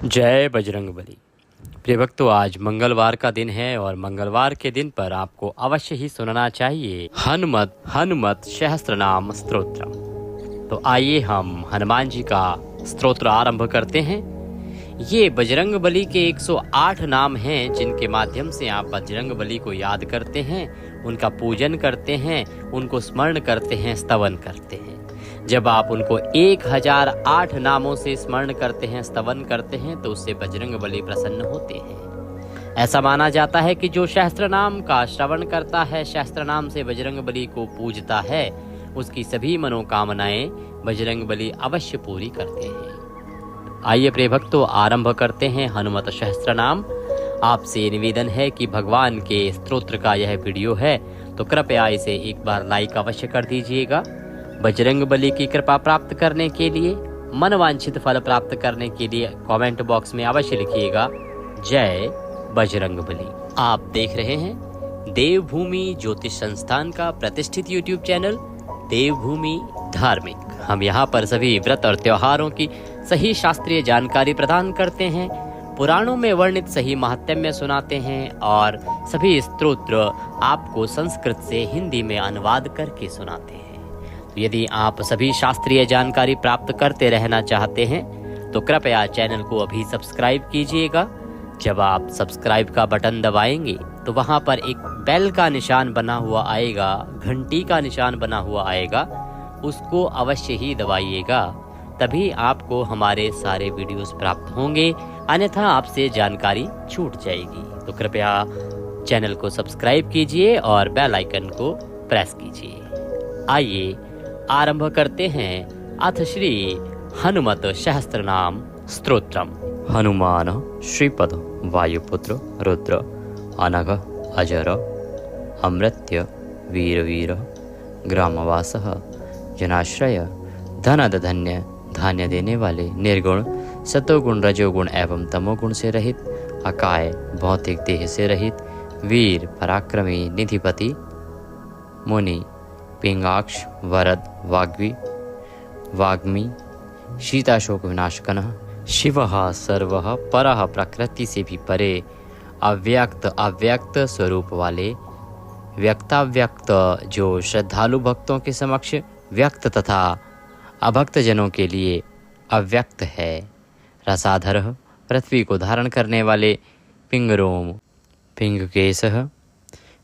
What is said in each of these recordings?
जय बजरंगबली। प्रिय भक्तों, आज मंगलवार का दिन है और मंगलवार के दिन पर आपको अवश्य ही सुनना चाहिए हनुमत सहस्त्रनाम स्तोत्र। तो आइए हम हनुमान जी का स्तोत्र आरंभ करते हैं। ये बजरंगबली के 108 नाम हैं जिनके माध्यम से आप बजरंगबली को याद करते हैं, उनका पूजन करते हैं, उनको स्मरण करते हैं, स्तवन करते हैं। जब आप उनको 1008 नामों से स्मरण करते हैं, स्तवन करते हैं, तो उससे बजरंगबली प्रसन्न होते हैं। ऐसा माना जाता है कि जो सहस्त्र नाम का श्रवण करता है, सहस्त्र नाम से बजरंगबली को पूजता है, उसकी सभी मनोकामनाएं बजरंगबली अवश्य पूरी करते हैं। आइए प्रिय भक्तों, आरंभ करते हैं हनुमत सहस्त्र नाम। आपसे निवेदन है कि भगवान के स्तोत्र का यह वीडियो है तो कृपया इसे एक बार लाइक अवश्य कर दीजिएगा। बजरंगबली की कृपा प्राप्त करने के लिए, मनवांछित फल प्राप्त करने के लिए कमेंट बॉक्स में अवश्य लिखिएगा जय बजरंगबली। आप देख रहे हैं देवभूमि ज्योतिष संस्थान का प्रतिष्ठित यूट्यूब चैनल देवभूमि धार्मिक। हम यहाँ पर सभी व्रत और त्योहारों की सही शास्त्रीय जानकारी प्रदान करते हैं, पुराणों में वर्णित सही महात्म्य सुनाते हैं और सभी स्तोत्र आपको संस्कृत से हिंदी में अनुवाद करके सुनाते हैं। तो यदि आप सभी शास्त्रीय जानकारी प्राप्त करते रहना चाहते हैं तो कृपया चैनल को अभी सब्सक्राइब कीजिएगा। जब आप सब्सक्राइब का बटन दबाएंगे तो वहां पर एक बेल का निशान बना हुआ आएगा, घंटी का निशान बना हुआ आएगा, उसको अवश्य ही दबाइएगा, तभी आपको हमारे सारे वीडियोस प्राप्त होंगे, अन्यथा आपसे जानकारी छूट जाएगी। तो कृपया चैनल को सब्सक्राइब कीजिए और बेल आइकन को प्रेस कीजिए। आइए आरंभ करते हैं अथ श्री हनुमत सहस्त्रनाम स्तोत्रम। हनुमान श्रीपद वायुपुत्र रुद्र अनघ अजर अमृत्य वीर ग्रामवासः जनाश्रय धनद धन्य धान्य देने वाले, निर्गुण सतोगुण रजोगुण एवं तमोगुण से रहित, अकाय भौतिक देह से रहित, वीर पराक्रमी निधिपति मुनि पिंगाक्ष वरद वाग्मी शीताशोक विनाशकनः शिवः सर्वः परः, प्रकृति से भी परे, अव्यक्त स्वरूप वाले, व्यक्ताव्यक्त जो श्रद्धालु भक्तों के समक्ष व्यक्त तथा अभक्त जनों के लिए अव्यक्त है, रसाधर पृथ्वी को धारण करने वाले, पिंगरोम पिंगकेशः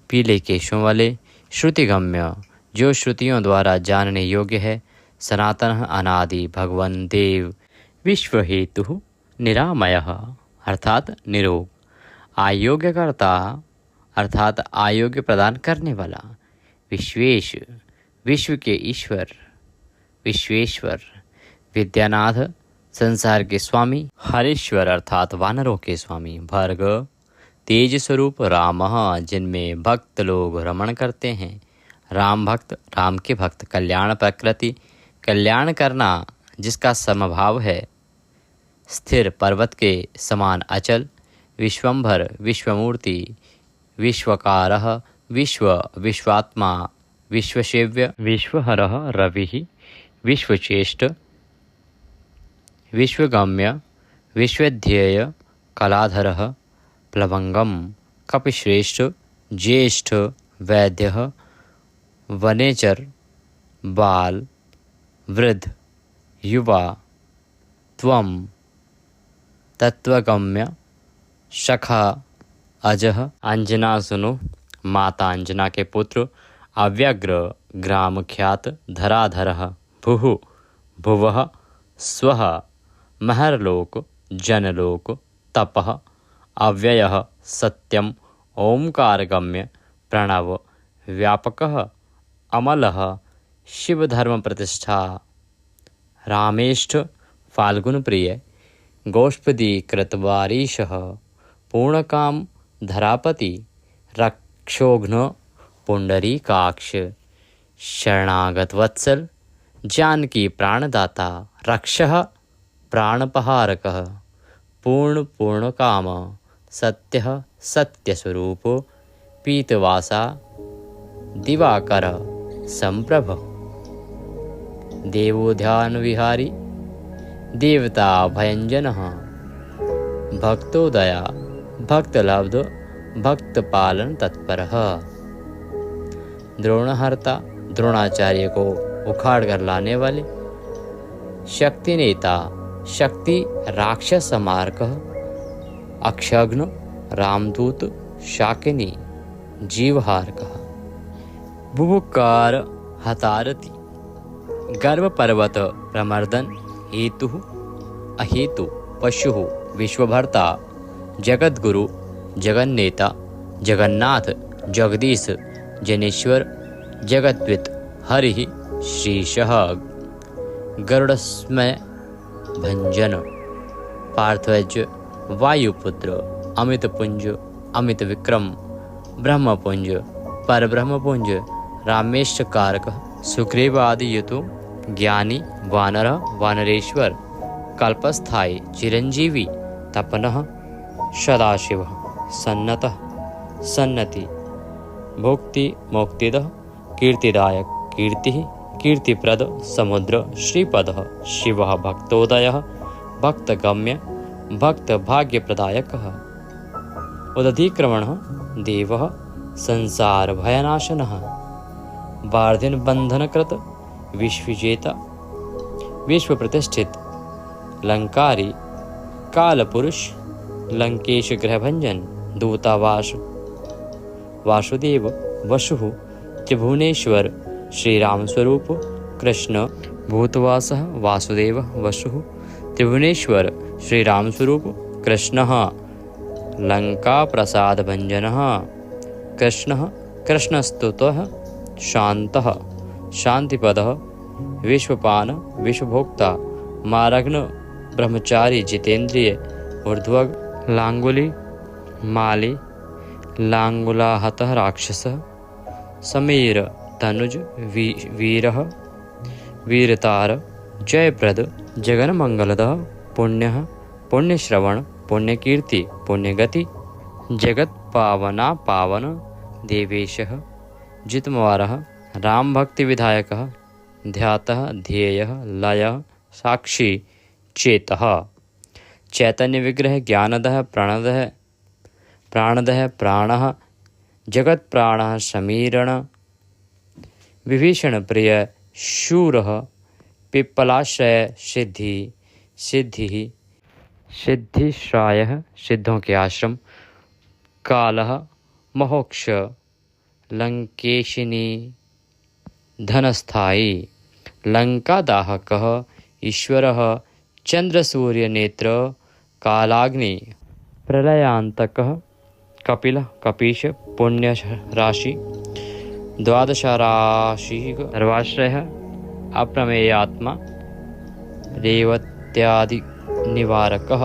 पीले केशों वाले, श्रुतिगम्य जो श्रुतियों द्वारा जानने योग्य है, सनातन अनादि भगवन देव, विश्व हेतु निरामयः अर्थात निरोग, आयोग्यकर्ता अर्थात आयोग्य प्रदान करने वाला, विश्वेश विश्व के ईश्वर विश्वेश्वर, विद्यानाथ संसार के स्वामी, हरेश्वर अर्थात वानरों के स्वामी, भर्ग तेज स्वरूप, रामः जिनमें भक्त लोग रमण करते हैं, राम भक्त राम के भक्त, कल्याण प्रकृति कल्याण करना जिसका समभाव है, स्थिर पर्वत के समान अचल, विश्वंभर विश्वमूर्ति, विश्वकारः विश्वात्मा, विश्वसेव्य विश्वहरः रविः, विश्वचेष्ट विश्वगम्य, विश्वध्येय कलाधरः, प्लवंगम कपिश्रेष्ठ, ज्येष्ठ वैद्यः, वनेचर बाल वृद्ध युवा, त्वम तत्वगम्य, शखा अजः, अंजना सुनु माता अंजना के पुत्र, अव्यग्र ग्राम ख्यात, धराधरः भुः भुवः, स्वः महरलोक जनलोक, तपः अव्ययः सत्यम, ओंकारगम्य प्रणव व्यापकः, अमलः शिवधर्म प्रतिष्ठा, रामेष्ठ फाल्गुन प्रिय, गोष्पदी कृतवारीशः, पूर्णकाम धरापति, रक्षोघ्न पुंडरीकाक्ष, शरणागत वत्सल, जानकी प्राणदाता, रक्षः प्राणपहारकः, पूर्णकाम, सत्यः सत्यस्वरूप, पीतवासा दिवाकर संप्रभ, देवोद्यान विहारी, देवता भयंजनः, भक्तोदया भक्तलब्ध भक्तपालन तत्परः। द्रोणहर्ता द्रोणाचार्य को उखाड़ कर लाने वाले। शक्ति नेता शक्ति राक्षस समारकः। अक्षघ्न रामदूत शाकिनी जीवहारकः। बुभुकार हतारति गर्भ पर्वत प्रमर्दन हेतु अहेतु पशु विश्वभर्ता जगद्गुरु जगन्नेता जगन्नाथ जगदीश जनेश्वर जगद्वित हरिः श्रीशः। गरुड़स्मय भंजन पार्थवज वायुपुत्र अमित पुंज अमित विक्रम ब्रह्मपुंज परब्रह्मपुंज रामेश कारक सुग्रीवादि युतु ज्ञानी वानर वानरेश्वर कल्पस्थायी चिरंजीवी तपनः सदाशिव सन्नतः सन्नति भुक्ति मुक्तिदः कीर्तिदायक कीर्ति कीर्तिप्रद समुद्र श्रीपदः शिवः भक्तोदयः भक्तगम्य भक्तभाग्यप्रदायकः उदधिक्रमणः देवः संसारभयनाशनः वार्धिनबन्धनकृत विश्वविजेता विश्वप्रतिष्ठित लंकारी कालपुरुष लंकेश गृहभंजन दूतावास वासुदेव वसुः त्रिभुवनेश्वर श्रीराम स्वरूप कृष्ण भूतवासः वासुदेव वसुः त्रिभुवनेश्वर श्रीराम स्वरूप कृष्णः लंका प्रसाद भंजनः कृष्णः कृष्णस्तुतः शान्तः शांतिपदः विश्वपान विश्वभोक्ता मारग्न ब्रह्मचारी जितेंद्रिय ऊर्ध्वग लांगुली माली लांगुलाहतः राक्षसः समीर तनुज वीरः वीरतार जयप्रद जगन्मंगलदः पुण्यः पुण्यश्रवण पुण्यकीर्ति पुण्यगति जगत पावना पावन देवेशः जितमवारः राम भक्ति विधायकः ध्यातः ध्येयः लयः साक्षी चेतः चैतन्य विग्रह ज्ञानदः प्राणदः प्राणः जगत प्राणः समीरण विभीषण प्रिय शूरः पिप्पलाश्रय सिद्धि सिद्धिः सिद्धिश्रायः सिद्धों के आश्रम कालः महोक्ष लंकेशिनी धनस्थायी लंकादाहकः ईश्वरः चंद्रसूर्यनेत्र कालाग्नि प्रलयांतकः कपिलः कपीश पुण्यराशि द्वादशराशि सर्वाश्रयः अप्रमेयात्मा रेवत्यादि निवारकः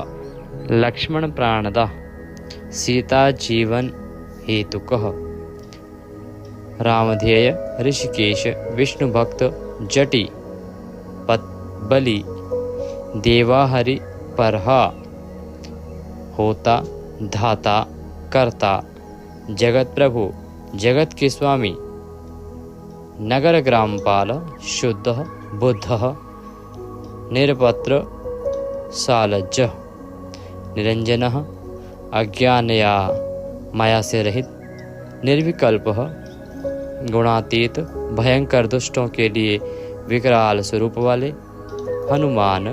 लक्ष्मण प्राणदा सीता जीवन हेतुकः रामध्येय ऋषिकेश विष्णु भक्त जटि बलि देवाहरि परहा होता धाता कर्ता जगत प्रभु जगत के स्वामी नगर ग्रामपाल शुद्ध बुद्धः निरपत्र सालज्ज निरंजनः अज्ञानया माया से रहित निर्विकल्पः गुणातीत भयंकर दुष्टों के लिए विकराल स्वरूप वाले हनुमान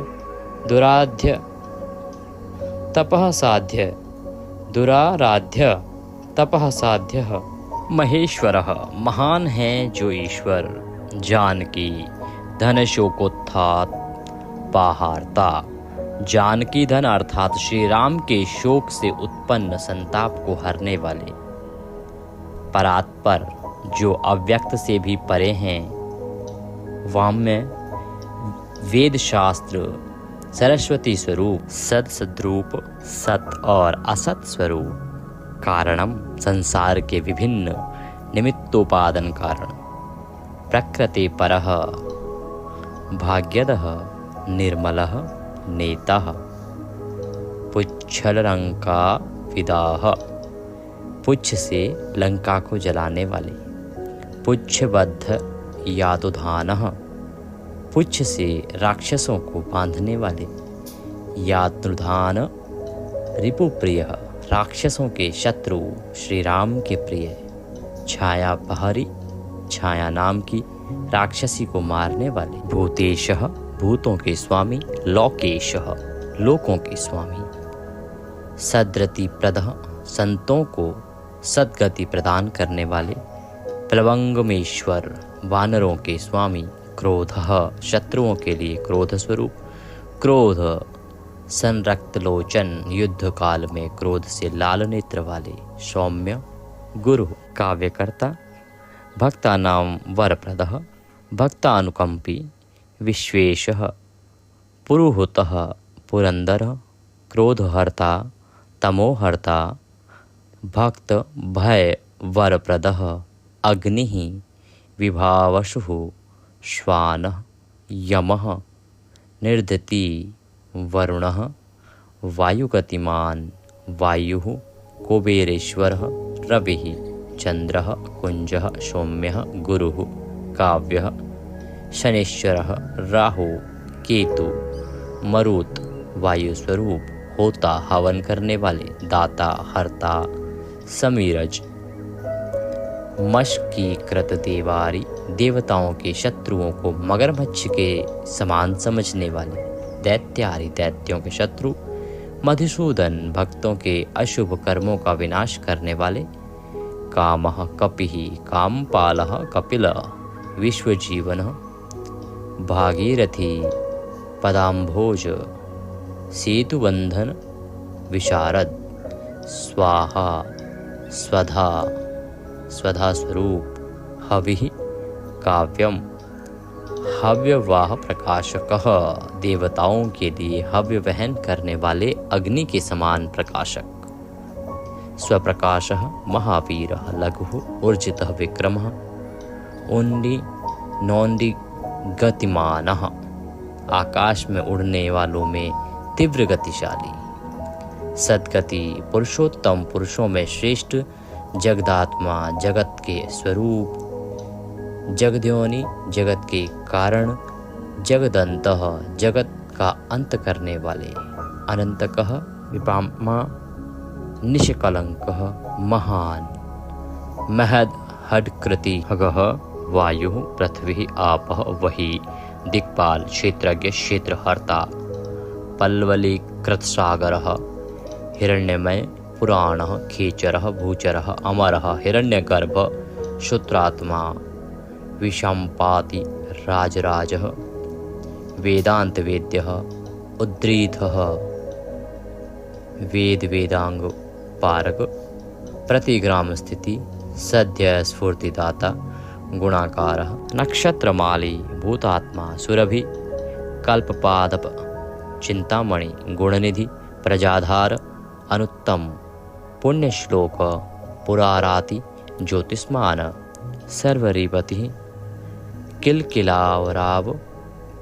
दुराध्य तपः साध्य दुराराध्य तपः साध्य महेश्वरः महान है जो ईश्वर जानकी धन शोकोत्थात पाहारता जानकी धन अर्थात श्री राम के शोक से उत्पन्न संताप को हरने वाले परात्पर जो अव्यक्त से भी परे हैं वाम्य वेद शास्त्र सरस्वती स्वरूप सद सद्रूप सत और असत स्वरूप कारणम संसार के विभिन्न निमित्तोपादन कारण प्रकृति परः भाग्यदः निर्मलः नेतः पुच्छलंका विदाह पुच्छ से लंका को जलाने वाले पुच्छबद्ध यातुधानः पुच्छ से राक्षसों को बांधने वाले यातुधान रिपुप्रिय, राक्षसों के शत्रु श्री राम के प्रिय। छायापहरी, छाया नाम की राक्षसी को मारने वाले। भूतेशः, भूतों के स्वामी। लोकेशः, लोकों के स्वामी। सद्गति प्रदः, संतों को सद्गति प्रदान करने वाले। प्लवंगमेश्वर, वानरों के स्वामी। क्रोधः, शत्रुओं के लिए क्रोध स्वरूप। क्रोध, संरक्त लोचन, युद्ध काल में क्रोध से लाल नेत्र वाले। सौम्य, गुरु। काव्यकर्ता, भक्तानां वरप्रदः, भक्तानुकंपी। विश्वेशः, पुरुहूतः, पुरंदरः। क्रोधहर्ता, तमोहर्ता। भक्त भय वरप्रदः, अग्निः। विभावशुः, श्वानः। यमः, निर्दती, वरुणः। वायुगतिमान्, वायुः। कुबेरेश्वरः, रविः। चंद्रः, कुंजः। सौम्यः, गुरुः। काव्यः, शनेश्वरः। राहु, केतु। मरुत्, वायुस्वरूप। होता, हवन करने वाले। दाता, हर्ता। समीरज, मशकीकृत देवारी, देवताओं के शत्रुओं को मगरमच्छ के समान समझने वाले। दैत्यारी, दैत्यों के शत्रु। मधुसूदन, भक्तों के अशुभ कर्मों का विनाश करने वाले। कामः, कपिः। कामपालः, कपिलः। विश्वजीवनः। भागीरथी, पदाम्भोज। सेतुबंधन, विशारद। स्वाहा, स्वधा, स्वधा स्वरूप। हविः, काव्यम। हव्यवाह प्रकाशकः, देवताओं के लिए हव्य वहन करने वाले अग्नि के समान प्रकाशक। स्वप्रकाशः, महावीरः। लघुः, ऊर्जितः, विक्रमः। उन्डी नौंडी, गतिमानः, आकाश में उड़ने वालों में तीव्र गतिशाली। सद्गति, पुरुषोत्तम, पुरुषों में श्रेष्ठ। जगदात्मा, जगत के स्वरूप। जगद्योनि, जगत के कारण। जगदन्तः, जगत का अंत करने वाले। अनंतकः, विपामा, निष्कलंकः, महान। महद, हडकृति। खगः, वायुः। पृथ्वी, आपः, वही। दिक्पाल, क्षेत्रज्ञ, क्षेत्रहर्ता। पल्वलीकृतसागरः, हिरण्यमय। पुराणः, खेचरः, भूचरः। अमरः, हिरण्यगर्भ। श्रुत्रात्मा, विषम्पाति। राजराजः, वेदांत वेद्यः। उद्रीतः, वेद वेदांग पारक। प्रतिग्राम स्थिति। सद्य स्फूर्तिदाता। गुणाकारः, नक्षत्रमाली। भूतात्मा, सुरभि। कल्पपादप, चिंतामणि। गुणनिधि, प्रजाधार। अनुत्तम, पुण्यश्लोक। पुराराति, ज्योतिष्मान। सर्वरीपति, किलकिलावराव।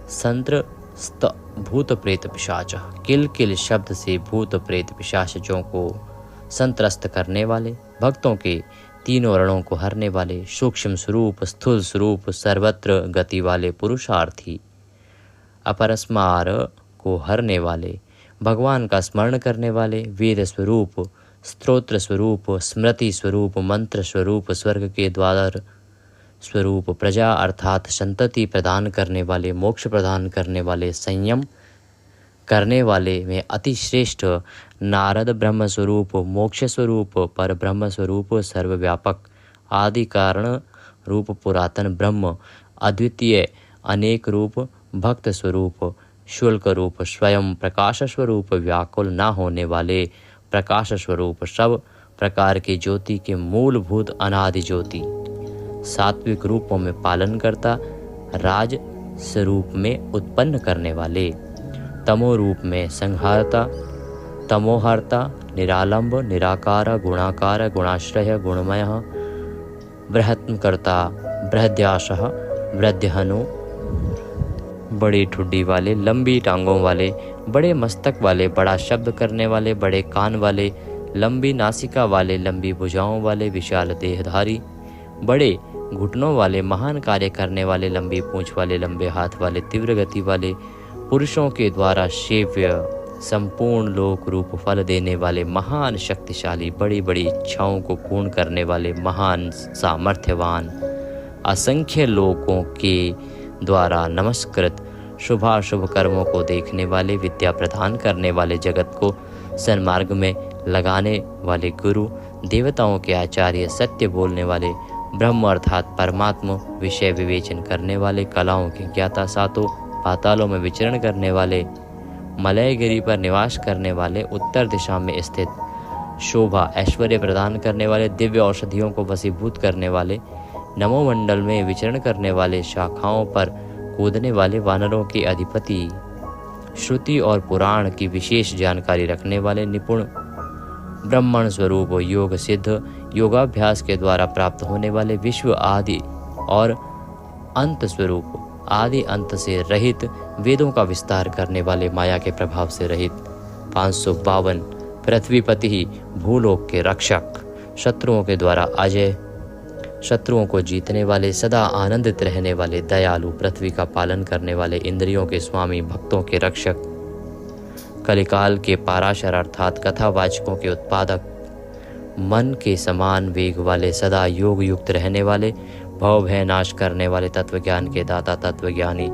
संत्रस्त, भूत प्रेत पिशाच। किलकिल शब्द से भूत प्रेत पिशाचों को संत्रस्त करने वाले। भक्तों के तीनों रणों को हरने वाले। सूक्ष्म स्वरूप, स्थूल स्वरूप, सर्वत्र गति वाले पुरुषार्थी। अपरस्मार को हरने वाले। भगवान का स्मरण करने वाले। वेद स्वरूप, स्तोत्र स्वरूप, स्मृति स्वरूप, मंत्र स्वरूप, स्वर्ग के द्वार स्वरूप। प्रजा अर्थात संतति प्रदान करने वाले। मोक्ष प्रदान करने वाले। संयम करने वाले में अति श्रेष्ठ। नारद, ब्रह्म स्वरूप, मोक्ष स्वरूप, पर ब्रह्म स्वरूप, सर्वव्यापक, आदि कारण रूप, पुरातन ब्रह्म, अद्वितीय, अनेक रूप, भक्त स्वरूप, शुल्क रूप, स्वयं प्रकाश स्वरूप, व्याकुल न होने वाले, प्रकाश स्वरूप, सब प्रकार की ज्योति के मूलभूत अनादि ज्योति। सात्विक रूपों में पालन करता, राज स्वरूप में उत्पन्न करने वाले। तमो रूप में संहारता, तमोहर्ता, निरालंब, निराकार, गुणाकार, गुणाश्रय, गुणमय। बृहत्कर्ता, बृहद्याशः, वृद्धहनु, बड़ी ठुड्डी वाले, लंबी टांगों वाले, बड़े मस्तक वाले, बड़ा शब्द करने वाले, बड़े कान वाले, लंबी नासिका वाले, लंबी भुजाओं वाले, विशाल देहधारी, बड़े घुटनों वाले, महान कार्य करने वाले, लंबी पूंछ वाले, लंबे हाथ वाले, तीव्र गति वाले, पुरुषों के द्वारा सेव्य, संपूर्ण लोक रूप फल देने वाले महान शक्तिशाली, बड़ी बड़ी इच्छाओं को पूर्ण करने वाले महान सामर्थ्यवान, असंख्य लोगों के द्वारा नमस्कृत, शुभाशुभ कर्मों को देखने वाले, विद्या प्रदान करने वाले, जगत को सन्मार्ग में लगाने वाले गुरु, देवताओं के आचार्य, सत्य बोलने वाले, ब्रह्म अर्थात परमात्मा, विषय विवेचन करने वाले, कलाओं के ज्ञाता, सातों पातालों में विचरण करने वाले, मलयगिरी पर निवास करने वाले, उत्तर दिशा में स्थित, शोभा ऐश्वर्य प्रदान करने वाले, दिव्य औषधियों को वशीभूत करने वाले, नमोमंडल में विचरण करने वाले, शाखाओं पर कूदने वाले, वानरों के अधिपति, श्रुति और पुराण की विशेष जानकारी रखने वाले, निपुण ब्रह्मण स्वरूप, योग सिद्ध, योगाभ्यास के द्वारा प्राप्त होने वाले, विश्व आदि और अंत स्वरूप, आदि अंत से रहित, वेदों का विस्तार करने वाले, माया के प्रभाव से रहित, 552 पृथ्वीपति, भूलोक के रक्षक, शत्रुओं के द्वारा अजय, शत्रुओं को जीतने वाले, सदा आनंदित रहने वाले, दयालु, पृथ्वी का पालन करने वाले, इंद्रियों के स्वामी, भक्तों के रक्षक, कलिकाल के पाराशर अर्थात कथावाचकों के उत्पादक, मन के समान वेग वाले, सदा योग युक्त रहने वाले, भव भय नाश करने वाले, तत्व ज्ञान के दाता, तत्वज्ञानी,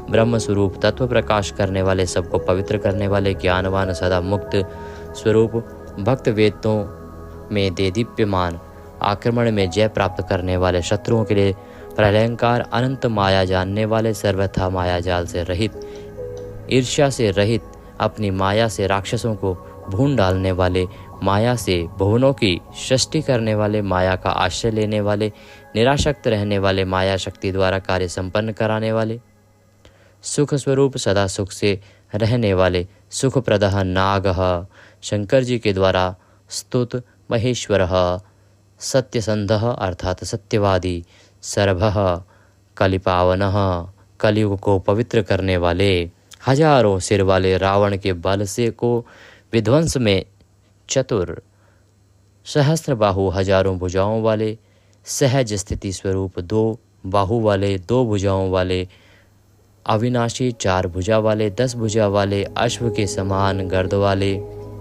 ब्रह्म स्वरूप, तत्व प्रकाश करने वाले, सबको पवित्र करने वाले, ज्ञानवान, सदा मुक्त स्वरूप, भक्त, वेदों में देदीप्यमान, आक्रमण में जय प्राप्त करने वाले, शत्रुओं के लिए प्रलयंकार, अनंत माया जानने वाले, सर्वथा माया जाल से रहित, ईर्ष्या से रहित, अपनी माया से राक्षसों को भून डालने वाले, माया से भुवनों की सृष्टि करने वाले, माया का आश्रय लेने वाले, निराशक्त रहने वाले, माया शक्ति द्वारा कार्य संपन्न कराने वाले, सुख स्वरूप, सदा सुख से रहने वाले, सुख प्रदः नागः, शंकर जी के द्वारा स्तुत, महेश्वरः, सत्यसंधः अर्थात सत्यवादी, सर्वः कलिपावनः, कलियुग को पवित्र करने वाले, हजारों सिर वाले, रावण के बल से को विध्वंस में चतुर, सहस्त्र बाहु, हजारों भुजाओं वाले, सहज स्थिति स्वरूप, 2 बाहु वाले, 2 भुजाओं वाले, अविनाशी, 4 भुजा वाले, 10 भुजा वाले, अश्व के समान गर्द वाले,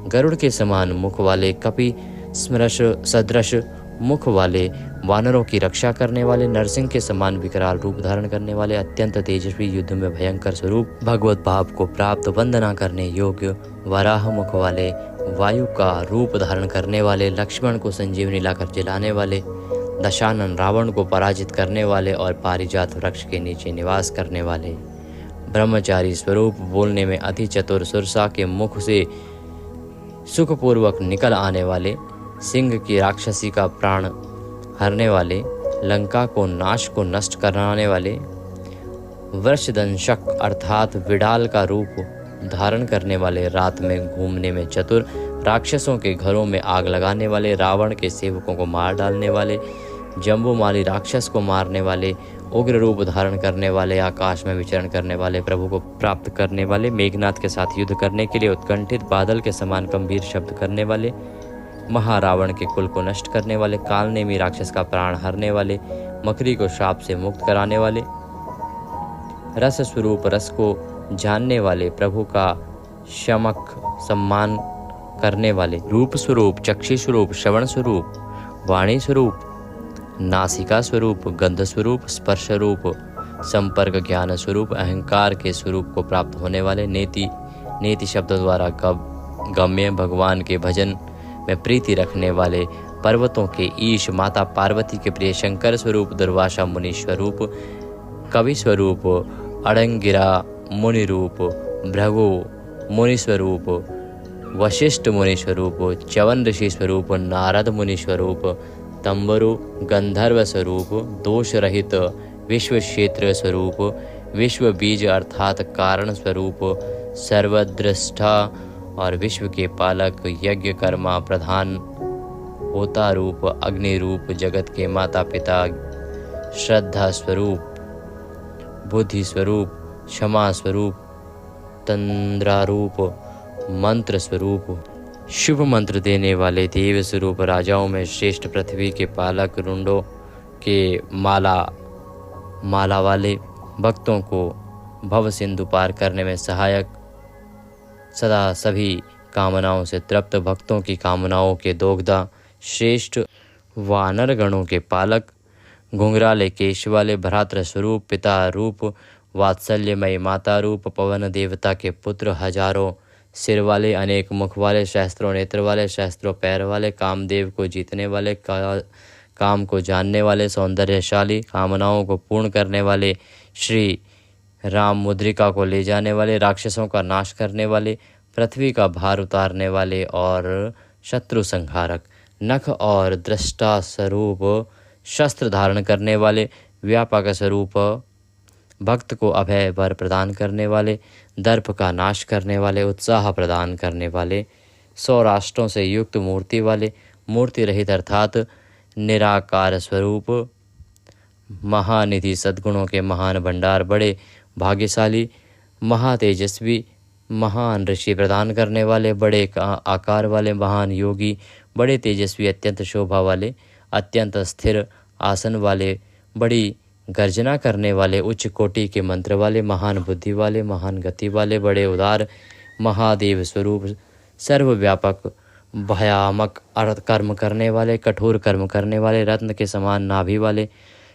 गरुड़ के समान मुख वाले, कपि स्मरश सदृश मुख वाले, वानरों की रक्षा करने वाले, नरसिंह के समान विकराल रूप धारण करने वाले, अत्यंत तेजस्वी, युद्ध में भयंकर स्वरूप, भगवत भाव को प्राप्त, वंदना करने योग्य, वराह मुख वाले, वायु का रूप धारण करने वाले, लक्ष्मण को संजीवनी लाकर जिलाने वाले, दशानन, रावण को पराजित करने वाले और पारिजात वृक्ष के नीचे निवास करने वाले, ब्रह्मचारी स्वरूप, बोलने में अति चतुर, सुरसा के मुख से सुखपूर्वक निकल आने वाले, सिंह की राक्षसी का प्राण हरने वाले, लंका को नाश को नष्ट कराने वाले, वृषदंशक अर्थात विडाल का रूप धारण करने वाले, रात में घूमने में चतुर, राक्षसों के घरों में आग लगाने वाले, रावण के सेवकों को मार डालने वाले, जम्बूमाली राक्षस को मारने वाले, उग्र रूप धारण करने वाले, आकाश में विचरण करने वाले, प्रभु को प्राप्त करने वाले, मेघनाथ के साथ युद्ध करने के लिए उत्कंठित, बादल के समान गंभीर शब्द करने वाले, महारावण के कुल को नष्ट करने वाले, कालनेमी राक्षस का प्राण हरने वाले, मकरी को शाप से मुक्त कराने वाले, रस स्वरूप, रस को जानने वाले, प्रभु का शमक सम्मान करने वाले, रूप स्वरूप, चक्षु स्वरूप, श्रवण स्वरूप, वाणी स्वरूप, नासिका स्वरूप, गंध स्वरूप, स्पर्श रूप, संपर्क ज्ञान स्वरूप, अहंकार के स्वरूप को प्राप्त होने वाले, नेति शब्द द्वारा गम्य, भगवान के भजन में प्रीति रखने वाले, पर्वतों के ईश, माता पार्वती के प्रिय, शंकर स्वरूप, दुर्वासा मुनि स्वरूप, कवि स्वरूप, अड़ंगिरा मुनि रूप, भृगु मुनि स्वरूप, वशिष्ठ मुनि स्वरूप, च्यवन ऋषि स्वरूप, नारद मुनि स्वरूप, तंबरु गंधर्व स्वरूप, दोष रहित विश्व क्षेत्र स्वरूप, विश्व बीज अर्थात कारण स्वरूप, सर्वदृष्टा और विश्व के पालक, यज्ञ कर्मा प्रधान, होता रूप, अग्नि रूप, जगत के माता पिता, श्रद्धा स्वरूप, बुद्धि स्वरूप, क्षमा स्वरूप, तंद्रारूप, मंत्र स्वरूप, शुभ मंत्र देने वाले, देव स्वरूप, राजाओं में श्रेष्ठ, पृथ्वी के पालक, रुंडों के माला वाले, भक्तों को भव सिंधु पार करने में सहायक, सदा सभी कामनाओं से तृप्त भक्तों की कामनाओं के दोगदा, श्रेष्ठ वानर गणों के पालक, घुंघराले केश वाले भ्रातृ स्वरूप, पिता रूप, वात्सल्यमयी माता रूप, पवन देवता के पुत्र, हजारों सिर वाले, अनेक मुख वाले, सहस्त्रों नेत्र वाले, सहस्त्रों पैर वाले, कामदेव को जीतने वाले, काम को जानने वाले, सौंदर्यशाली, कामनाओं को पूर्ण करने वाले, श्री राम मुद्रिका को ले जाने वाले, राक्षसों का नाश करने वाले, पृथ्वी का भार उतारने वाले और शत्रु संहारक, नख और दृष्टा स्वरूप शस्त्र धारण करने वाले, व्यापक स्वरूप भक्त को अभय वर प्रदान करने वाले, दर्प का नाश करने वाले, उत्साह प्रदान करने वाले, 100 राष्ट्रों से युक्त मूर्ति वाले, मूर्ति रहित अर्थात निराकार स्वरूप, महानिधि, सद्गुणों के महान भंडार, बड़े भाग्यशाली, महातेजस्वी, महान ऋषि प्रदान करने वाले, बड़े आकार वाले, महान योगी, बड़े तेजस्वी, अत्यंत शोभा वाले, अत्यंत स्थिर आसन वाले, बड़ी गर्जना करने वाले, उच्च कोटि के मंत्र वाले, महान बुद्धि वाले, महान गति वाले, बड़े उदार, महादेव स्वरूप, सर्वव्यापक, भयामक कर्म करने वाले, कठोर कर्म करने वाले, रत्न के समान नाभि वाले,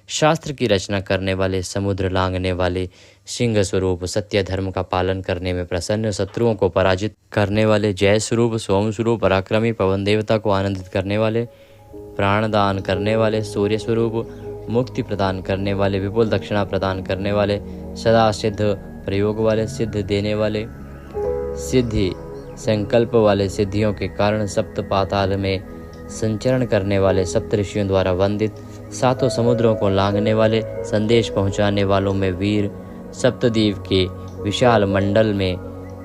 शास्त्र की रचना करने वाले, समुद्र लांघने वाले, सिंह स्वरूप, सत्य धर्म का पालन करने में प्रसन्न, शत्रुओं को पराजित करने वाले, जय स्वरूप, सोम स्वरूप, पराक्रमी, पवन देवता को आनंदित करने वाले, प्राणदान करने वाले, सूर्य स्वरूप, मुक्ति प्रदान करने वाले, विपुल दक्षिणा प्रदान करने वाले, सदा सिद्ध प्रयोग वाले, सिद्ध देने वाले, सिद्धि संकल्प वाले, सिद्धियों के कारण सप्त पाताल में संचरण करने वाले, सप्त ऋषियों द्वारा वंदित, 7 समुद्रों को लांघने वाले, संदेश पहुंचाने वालों में वीर, सप्तद्वीप के विशाल मंडल में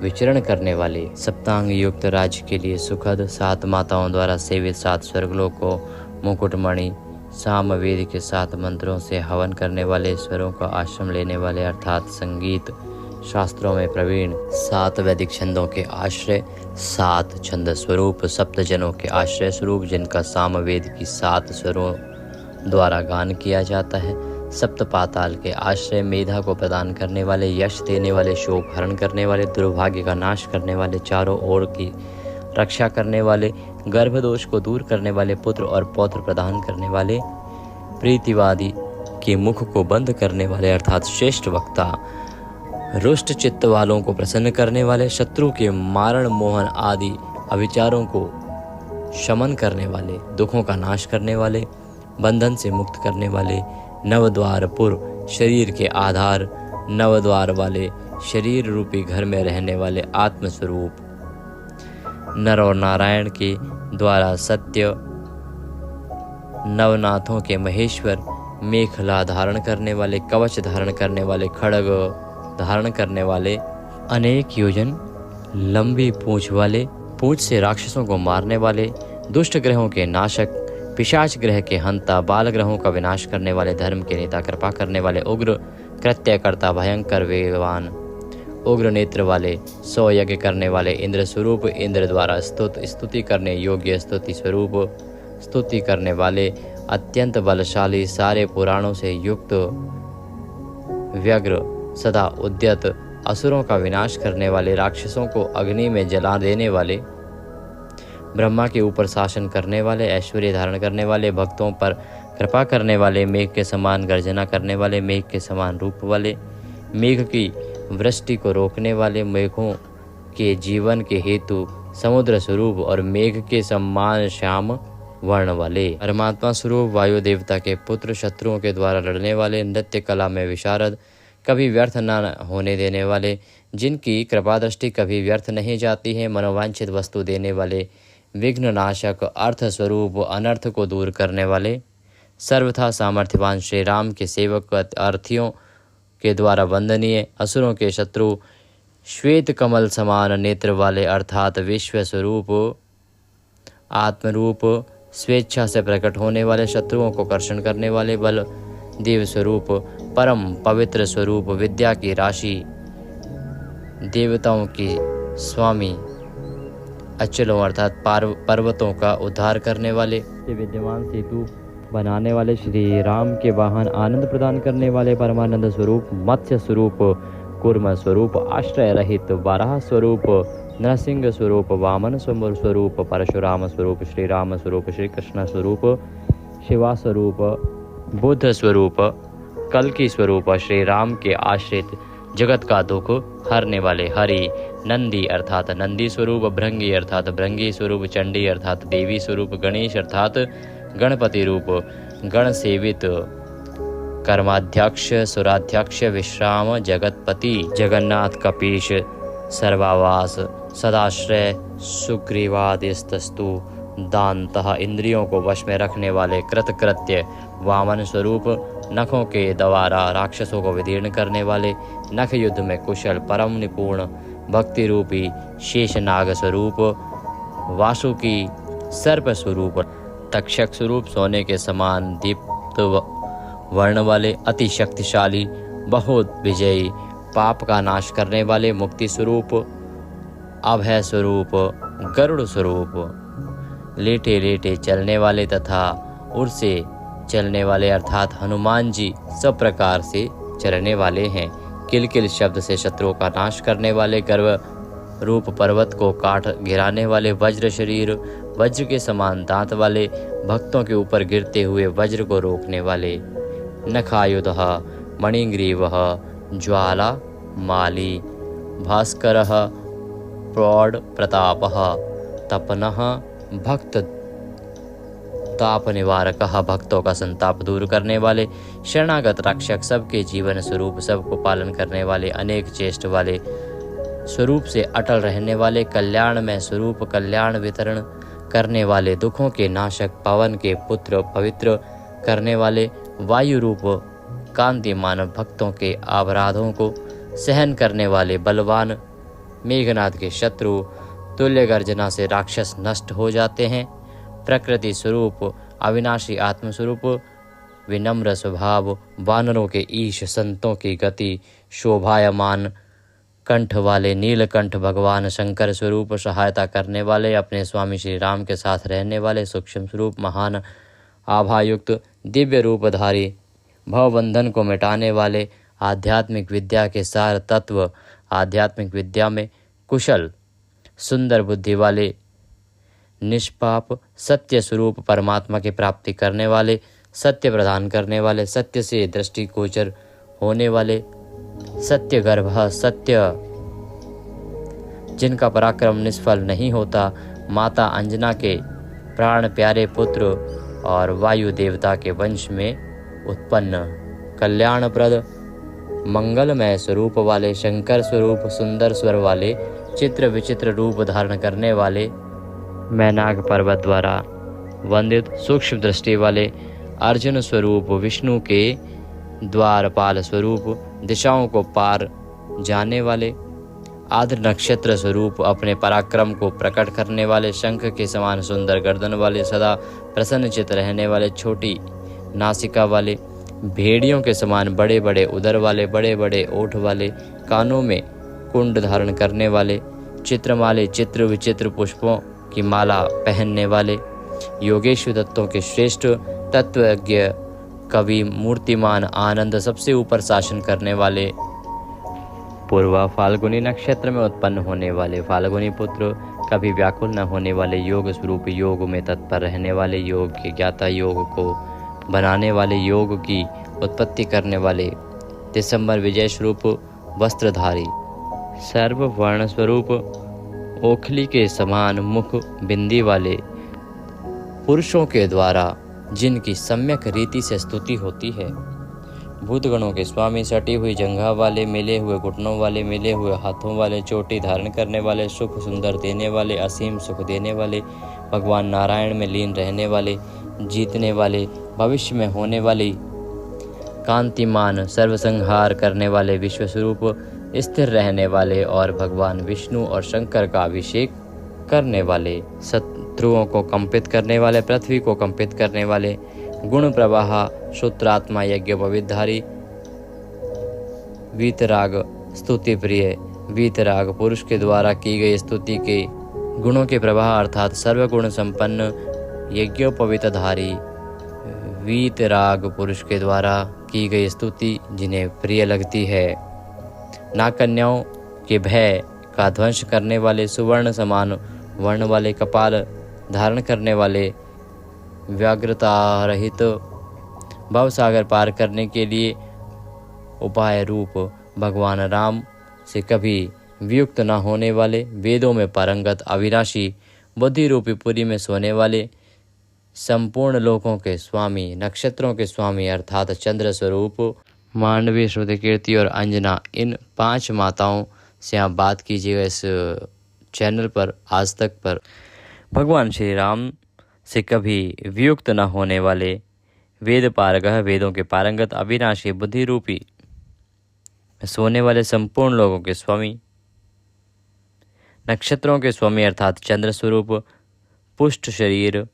विचरण करने वाले, सप्तांग युक्त राज्य के लिए सुखद, 7 माताओं द्वारा सेवित, 7 स्वर्गलोक को मुकुटमणि, सामवेद के 7 मंत्रों से हवन करने वाले, ईश्वरों का आश्रम लेने वाले अर्थात संगीत शास्त्रों में प्रवीण, 7 वैदिक छंदों के आश्रय, 7 छंद स्वरूप, सप्त जनों के आश्रय स्वरूप, जिनका सामवेद की 7 स्वरों द्वारा गान किया जाता है, सप्त पाताल के आश्रय, मेधा को प्रदान करने वाले, यश देने वाले, शोक हरण करने वाले, दुर्भाग्य का नाश करने वाले, चारों ओर की रक्षा करने वाले, गर्भदोष को दूर करने वाले, पुत्र और पौत्र प्रदान करने वाले, प्रीतिवादी के मुख को बंद करने वाले अर्थात श्रेष्ठ वक्ता, रुष्ट चित्त वालों को प्रसन्न करने वाले, शत्रु के मारण मोहन आदि अविचारों को शमन करने वाले, दुखों का नाश करने वाले, बंधन से मुक्त करने वाले, नवद्वारपुर शरीर के आधार, नवद्वार वाले शरीर रूपी घर में रहने वाले आत्मस्वरूप, नर और नारायण के द्वारा सत्य, नवनाथों के महेश्वर, मेखला धारण करने वाले, कवच धारण करने वाले, खड्ग धारण करने वाले, अनेक योजन लंबी पूंछ वाले, पूंछ से राक्षसों को मारने वाले, दुष्ट ग्रहों के नाशक, पिशाच ग्रह के हंता, बाल ग्रहों का विनाश करने वाले, धर्म के नेता, कृपा करने वाले, उग्र कृत्यकर्ता, भयंकर वेगवान, उग्र नेत्र वाले, 100 यज्ञ करने वाले, इंद्र स्वरूप, इंद्र द्वारा स्तुति करने योग्य, स्तुति स्वरूप, स्तुति करने वाले, अत्यंत बलशाली, सारे पुराणों से युक्त, व्यग्र, सदा उद्यत, असुरों का विनाश करने वाले, राक्षसों को अग्नि में जला देने वाले, ब्रह्मा के ऊपर शासन करने वाले, ऐश्वर्य धारण करने वाले, भक्तों पर कृपा करने वाले, मेघ के समान गर्जना करने वाले, मेघ के समान रूप वाले, मेघ की वृष्टि को रोकने वाले, मेघों के जीवन के हेतु समुद्र स्वरूप और मेघ के समान श्याम वर्ण वाले, परमात्मा स्वरूप, वायु देवता के पुत्र, शत्रुओं के द्वारा लड़ने वाले, नृत्य कला में विशारद, कभी व्यर्थ न होने देने वाले, जिनकी कृपा दृष्टि कभी व्यर्थ नहीं जाती है, मनोवांछित वस्तु देने वाले, विघ्न नाशक, अर्थ स्वरूप, अनर्थ को दूर करने वाले, सर्वथा सामर्थ्यवान श्री राम के सेवक, अर्थियों के द्वारा वंदनीय, असुरों के शत्रु, श्वेत कमल समान नेत्र वाले अर्थात विश्व स्वरूप, आत्मरूप, स्वेच्छा से प्रकट होने वाले, शत्रुओं को कर्षण करने वाले, बल देव स्वरूप, परम पवित्र स्वरूप, विद्या की राशि, देवताओं की स्वामी, अचलों अर्थात पर्वतों का उद्धार करने वाले, विद्यमान सेतु बनाने वाले, श्री राम के वाहन, आनंद प्रदान करने वाले, परमानंद स्वरूप, मत्स्य स्वरूप, कूर्म स्वरूप, आश्रय रहित, बारह स्वरूप, नरसिंह स्वरूप, वामन स्वरूप, परशुराम स्वरूप, श्री राम स्वरूप, श्री कृष्ण स्वरूप, शिवा स्वरूप, बुद्ध स्वरूप, कल्कि स्वरूप, श्री राम के आश्रित जगत का दुख हरने वाले हरि, नंदी अर्थात नंदी स्वरूप, भृंगी अर्थात भृंगी स्वरूप, चंडी अर्थात देवी स्वरूप, गणेश अर्थात गणपति रूप, गण सेवित, कर्माध्यक्ष, सुराध्यक्ष, विश्राम, जगतपति, जगन्नाथ, कपीश, सर्वावास, सदाश्रय, सुग्रीवादिस्तस्तु, दानतः, इंद्रियों को वश में रखने वाले, कृतकृत्य, वामन स्वरूप, नखों के द्वारा राक्षसों को विदीर्ण करने वाले, नख युद्ध में कुशल, परम निपुण, भक्ति रूपी, शेषनाग स्वरूप, वासुकी, सर्प स्वरूप, तक्षक स्वरूप, सोने के समान दीप्त वर्ण वाले, अति शक्तिशाली, बहुत विजयी, पाप का नाश करने वाले, मुक्ति स्वरूप, अभय स्वरूप, गरुड़ स्वरूप, लेटे लेटे चलने वाले तथा उड़ से चलने वाले अर्थात हनुमान जी सब प्रकार से चलने वाले हैं। किलकिल शब्द से शत्रुओं का नाश करने वाले, गर्व रूप पर्वत को काट गिराने वाले, वज्र शरीर, वज्र के समान दांत वाले, भक्तों के ऊपर गिरते हुए वज्र को रोकने वाले, नखायुधः, मणिग्रीवः, ज्वाला माली, भास्करः, प्रौढ़ प्रतापः, तपनः, भक्त ताप निवारकः, भक्तों का संताप दूर करने वाले, शरणागत रक्षक, सबके जीवन स्वरूप, सबको पालन करने वाले, अनेक चेष्ट वाले, स्वरूप से अटल रहने वाले, कल्याण में स्वरूप, कल्याण वितरण करने वाले, दुखों के नाशक, पवन के पुत्र, पवित्र करने वाले, वायु रूप, कांतिमान, भक्तों के अपराधों को सहन करने वाले, बलवान, मेघनाथ के शत्रु, तुल्य गर्जना से राक्षस नष्ट हो जाते हैं, प्रकृति स्वरूप, अविनाशी आत्मस्वरूप, विनम्र स्वभाव, वानरों के ईश, संतों की गति, शोभायमान कंठ वाले, नीलकंठ, भगवान शंकर स्वरूप, सहायता करने वाले, अपने स्वामी श्री राम के साथ रहने वाले, सूक्ष्म स्वरूप, महान आभायुक्त, दिव्य रूपधारी, भवबंधन को मिटाने वाले, आध्यात्मिक विद्या के सार तत्व, आध्यात्मिक विद्या में कुशल, सुंदर बुद्धि वाले, निष्पाप, सत्य स्वरूप, परमात्मा की प्राप्ति करने वाले, सत्य प्रदान करने वाले, सत्य से दृष्टिगोचर होने वाले, सत्य गर्भ, सत्य जिनका पराक्रम निष्फल नहीं होता, माता अंजना के प्राण प्यारे पुत्र और वायु देवता के वंश में उत्पन्न, कल्याणप्रद, मंगलमय स्वरूप वाले, शंकर स्वरूप, सुंदर स्वर वाले, चित्र विचित्र रूप धारण करने वाले, मैनाक पर्वत द्वारा वंदित, सूक्ष्म दृष्टि वाले, अर्जुन स्वरूप, विष्णु के द्वारपाल स्वरूप, दिशाओं को पार जाने वाले, आद्र नक्षत्र स्वरूप, अपने पराक्रम को प्रकट करने वाले, शंख के समान सुंदर गर्दन वाले, सदा प्रसन्नचित रहने वाले, छोटी नासिका वाले, भेड़ियों के समान बड़े बड़े उदर वाले, बड़े बड़े ओठ वाले, कानों में कुंड धारण करने वाले, चित्रमाले, चित्र विचित्र पुष्पों की माला पहनने वाले, योगेश्वर तत्वों के श्रेष्ठ, तत्वज्ञ, कवि, मूर्तिमान, आनंद, सबसे ऊपर शासन करने वाले, पूर्वा फाल्गुनी नक्षत्र में उत्पन्न होने वाले, फाल्गुनी पुत्र, कभी व्याकुल न होने वाले, योग स्वरूप, योग में तत्पर रहने वाले, योग के ज्ञाता, योग को बनाने वाले, योग की उत्पत्ति करने वाले, दिसंबर विजय स्वरूप, वस्त्रधारी, सर्व वर्ण स्वरूप, ओखली के समान मुख बिंदी वाले, पुरुषों के द्वारा जिनकी सम्यक रीति से स्तुति होती है, भूतगणों के स्वामी, सटी हुई जंघा वाले, मिले हुए घुटनों वाले, मिले हुए हाथों वाले, चोटी धारण करने वाले, सुख सुंदर देने वाले, असीम सुख देने वाले, भगवान नारायण में लीन रहने वाले, जीतने वाले, भविष्य में होने वाली, कांतिमान, सर्वसंहार करने वाले, विश्व स्वरूप, स्थिर रहने वाले और भगवान विष्णु और शंकर का अभिषेक करने वाले, शत्रुओं को कंपित करने वाले, पृथ्वी को कंपित करने वाले, गुण प्रवाह, सूत्रात्मा, यज्ञ पवित्रधारी, वीतराग, स्तुति प्रिय, वीतराग, पुरुष के द्वारा की गई स्तुति के गुणों के प्रवाह अर्थात सर्वगुण संपन्न, यज्ञोपवीतधारी, वीतराग, पुरुष के द्वारा की गई स्तुति जिन्हें प्रिय लगती है, नागकन्याओं के भय का ध्वंस करने वाले, सुवर्ण समान वर्ण वाले, कपाल धारण करने वाले, व्याग्रता रहित, भवसागर पार करने के लिए उपाय रूप भगवान राम से कभी वियुक्त न होने वाले, वेदों में पारंगत, अविनाशी, बुद्धि रूपी पुरी में सोने वाले, संपूर्ण लोकों के स्वामी, नक्षत्रों के स्वामी अर्थात चंद्र स्वरूप, मांडवी, श्रुतिकीर्ति और अंजना, इन 5 माताओं से आप बात कीजिएगा इस चैनल पर, आज तक पर। भगवान श्री राम से कभी वियुक्त न होने वाले, वेद पारगह, वेदों के पारंगत, अविनाशी, बुद्धि रूपी सोने वाले, संपूर्ण लोगों के स्वामी, नक्षत्रों के स्वामी अर्थात चंद्र स्वरूप, पुष्ट शरीर,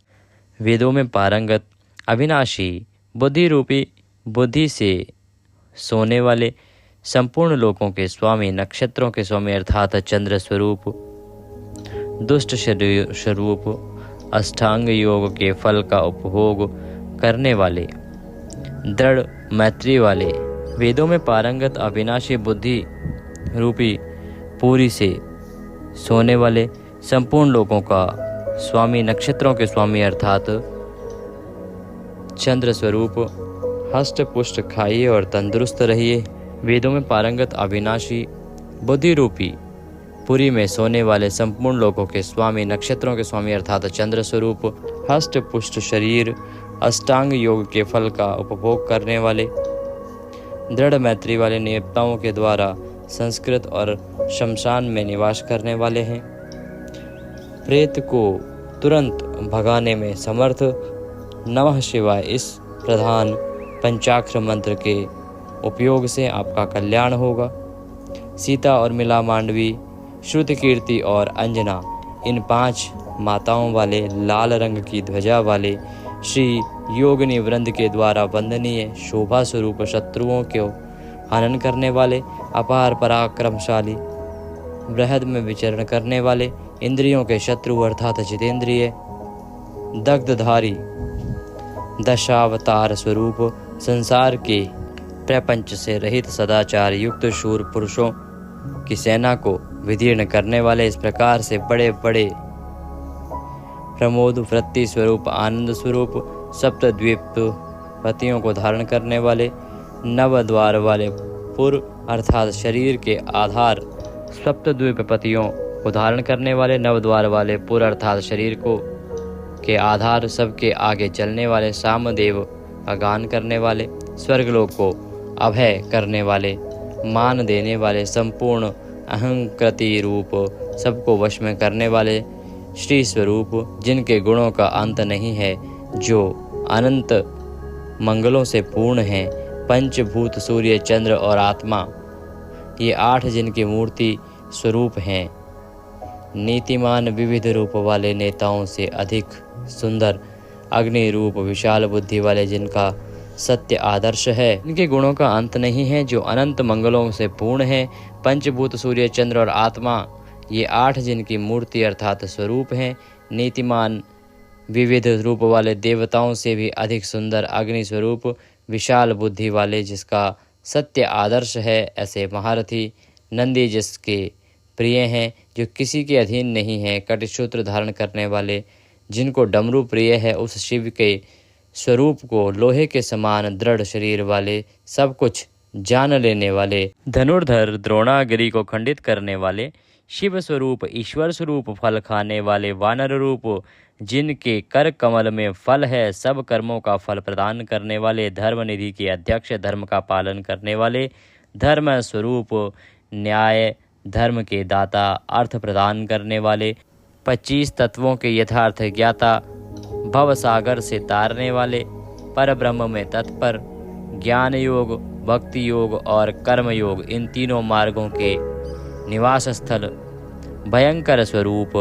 वेदों में पारंगत, अविनाशी, बुद्धि रूपी, बुद्धि से सोने वाले, संपूर्ण लोकों के स्वामी, नक्षत्रों के स्वामी अर्थात चंद्र स्वरूप, दुष्ट शरीर स्वरूप, अष्टांग योग के फल का उपभोग करने वाले, दृढ़ मैत्री वाले, वेदों में पारंगत, अविनाशी, बुद्धि रूपी पूरी से सोने वाले, संपूर्ण लोगों का स्वामी, नक्षत्रों के स्वामी अर्थात चंद्र स्वरूप, हष्ट पुष्ट खाइए और तंदुरुस्त रहिए, वेदों में पारंगत, अविनाशी, बुद्धि रूपी पुरी में सोने वाले, संपूर्ण लोगों के स्वामी, नक्षत्रों के स्वामी अर्थात चंद्र स्वरूप, हष्ट पुष्ट शरीर, अष्टांग योग के फल का उपभोग करने वाले, दृढ़ मैत्री वाले, नियताओं के द्वारा संस्कृत और शमशान में निवास करने वाले हैं, प्रेत को तुरंत भगाने में समर्थ, नमः शिवाय इस प्रधान पंचाक्षर मंत्र के उपयोग से आपका कल्याण होगा। सीता और मिला, मांडवी, श्रुतिकीर्ति और अंजना, इन 5 माताओं वाले, लाल रंग की ध्वजा वाले, श्री योगिनी वृंद के द्वारा वंदनीय, शोभा स्वरूप, शत्रुओं को हनन करने वाले, अपार पराक्रमशाली, बृहद में विचरण करने वाले, इंद्रियों के शत्रु अर्थात जितेंद्रिय, दग्धधारी, दशावतार स्वरूप, संसार के प्रपंच से रहित, सदाचार युक्त शूर पुरुषों की सेना को विदीर्ण करने वाले, इस प्रकार से बड़े बड़े प्रमोद वृत्ति स्वरूप, आनंद स्वरूप, सप्तद्वीप पतियों को धारण करने वाले, नव द्वार वाले पुर अर्थात शरीर के आधार, सप्तद्वीप पतियों को धारण करने वाले, नव द्वार वाले पुर अर्थात शरीर को के आधार, सबके आगे चलने वाले, सामदेव का गान करने वाले, स्वर्गलोक को अभय करने वाले, मान देने वाले, संपूर्ण अहंकृति रूप, सबको वश में करने वाले, श्री स्वरूप, जिनके गुणों का अंत नहीं है, जो अनंत मंगलों से पूर्ण हैं, पंचभूत, सूर्य, चंद्र और आत्मा, ये 8 जिनकी मूर्ति स्वरूप हैं, नीतिमान, विविध रूप वाले, नेताओं से अधिक सुंदर, अग्नि रूप, विशाल बुद्धि वाले, जिनका सत्य आदर्श है, इनके गुणों का अंत नहीं है, जो अनंत मंगलों से पूर्ण है, पंचभूत, सूर्य, चंद्र और आत्मा, ये 8 जिनकी मूर्ति अर्थात स्वरूप हैं, नीतिमान, विविध रूप वाले, देवताओं से भी अधिक सुंदर, अग्नि स्वरूप, विशाल बुद्धि वाले, जिसका सत्य आदर्श है, ऐसे महारथी, नंदी जिसके प्रिय हैं, जो किसी के अधीन नहीं है, कटिसूत्र धारण करने वाले, जिनको डमरू प्रिय है, उस शिव के स्वरूप को, लोहे के समान दृढ़ शरीर वाले, सब कुछ जान लेने वाले, धनुर्धर, द्रोणागिरी को खंडित करने वाले, शिव स्वरूप, ईश्वर स्वरूप, फल खाने वाले, वानर रूप, जिनके कर कमल में फल है, सब कर्मों का फल प्रदान करने वाले, धर्म निधि के अध्यक्ष, धर्म का पालन करने वाले, धर्म स्वरूप, न्याय, धर्म के दाता, अर्थ प्रदान करने वाले, 25 तत्वों के यथार्थ ज्ञाता, भव सागर से तारने वाले, पर ब्रह्म में तत्पर, ज्ञान योग, भक्ति योग और कर्म योग, इन तीनों मार्गों के निवास स्थल, भयंकर स्वरूप,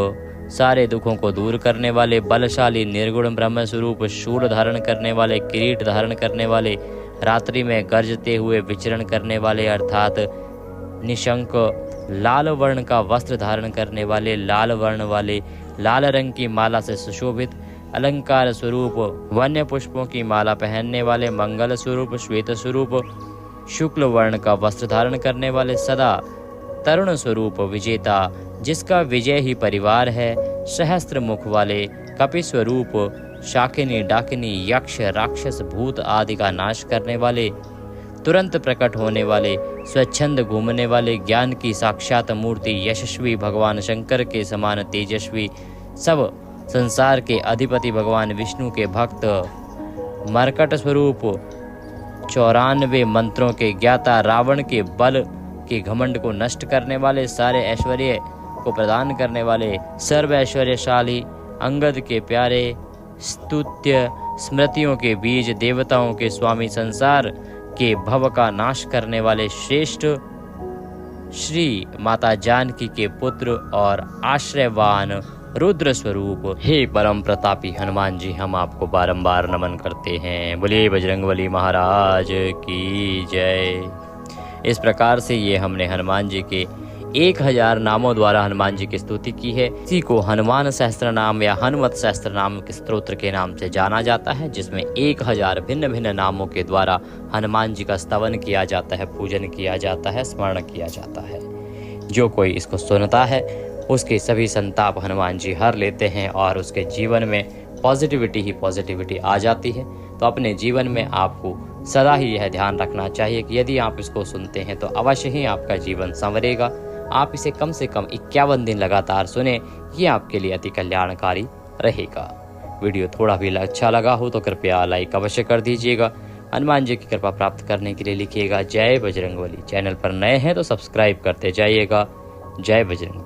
सारे दुखों को दूर करने वाले, बलशाली, निर्गुण ब्रह्म स्वरूप, शूल धारण करने वाले, किरीट धारण करने वाले, रात्रि में गरजते हुए विचरण करने वाले अर्थात निशंक, लाल वर्ण का वस्त्र धारण करने वाले, लाल वर्ण वाले, लाल रंग की माला से सुशोभित, अलंकार स्वरूप, वन्य पुष्पों की माला पहनने वाले, मंगल स्वरूप, श्वेत स्वरूप, शुक्ल वर्ण का वस्त्र धारण करने वाले, सदा तरुण स्वरूप विजेता, जिसका विजय ही परिवार है। सहस्त्र मुख वाले कपि स्वरूप, शाकिनी डाकिनी यक्ष राक्षस भूत आदि का नाश करने वाले, तुरंत प्रकट होने वाले, स्वच्छंद घूमने वाले, ज्ञान की साक्षात मूर्ति, यशस्वी भगवान शंकर के समान तेजस्वी, सब संसार के अधिपति भगवान विष्णु के भक्त, मरकट स्वरूप, 94 मंत्रों के ज्ञाता, रावण के बल के घमंड को नष्ट करने वाले, सारे ऐश्वर्य को प्रदान करने वाले, सर्व ऐश्वर्यशाली, अंगद के प्यारे, स्तुत्य स्मृतियों के बीज, देवताओं के स्वामी, संसार के भव का नाश करने वाले, श्रेष्ठ श्री माता जानकी के पुत्र और आश्रयवान रुद्र स्वरूप। हे परम प्रतापी हनुमान जी, हम आपको बारंबार नमन करते हैं। बोलिए बजरंगबली महाराज की जय। इस प्रकार से ये हमने हनुमान जी के 1000 नामों द्वारा हनुमान जी की स्तुति की है। इसी को हनुमान सहस्त्र नाम या हनुमत सहस्त्र नाम के स्तोत्र के नाम से जाना जाता है, जिसमें 1000 भिन्न भिन्न नामों के द्वारा हनुमान जी का स्तवन किया जाता है, पूजन किया जाता है, स्मरण किया जाता है। जो कोई इसको सुनता है उसके सभी संताप हनुमान जी हर लेते हैं और उसके जीवन में पॉजिटिविटी ही पॉजिटिविटी आ जाती है। तो अपने जीवन में आपको सदा ही यह ध्यान रखना चाहिए कि यदि आप इसको सुनते हैं तो अवश्य ही आपका जीवन संवरेगा। आप इसे कम से कम 51 दिन लगातार सुने, ये आपके लिए अति कल्याणकारी रहेगा। वीडियो थोड़ा भी अच्छा लगा हो तो कृपया लाइक अवश्य कर दीजिएगा। हनुमान जी की कृपा प्राप्त करने के लिए लिखिएगा जय बजरंगबली। चैनल पर नए हैं तो सब्सक्राइब करते जाइएगा। जय बजरंगबली।